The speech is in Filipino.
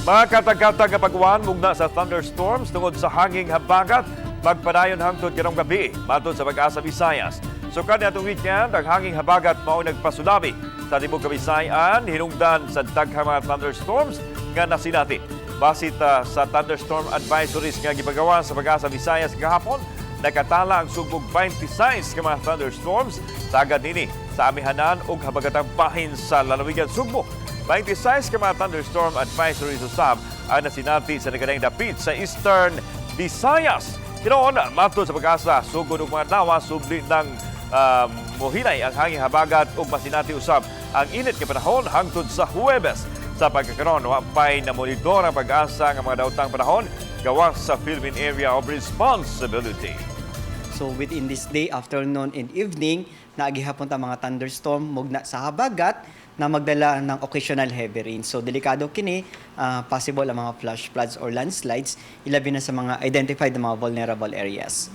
Makatag-katag nga pagwan mugna sa thunderstorms tungod sa hanging habagat magpadayon hangtod karong gabi matod sa Pag-asa Visayas. So kada atong weekend ang hanging habagat mao nagpasulabi sa tibuok Kabisayan hinungdan sa daghang mga thunderstorms nga nasinati. Basit sa thunderstorm advisories nga gipagawa sa Pag-asa Visayas gahapon, nakatala ang sugbog 26 ka mga thunderstorms sa agad nini sa amihanan ug habagatang bahin sa lalawigan Sugbo. 26 ka mga thunderstorm advisories usab ang nasinati sa nagadaing dapit sa Eastern Visayas. Kinoon, matod sa Pag-asa, sugod og mga lawa subli ng mohinay ang hanging habagat ug masinati usab ang init nga panahon hangtod sa Huwebes. Sa pagkakaroon, wapay na monitor ang Pag-asa ng mga daotang panahon gawas sa Philippine Area of Responsibility. So within this day, afternoon and evening, naagihapon ta mga thunderstorm mugna sa habagat na magdala ng occasional heavy rain. So delikado kini, possible ang mga flash floods or landslides, ilabi na sa mga identified na mga vulnerable areas.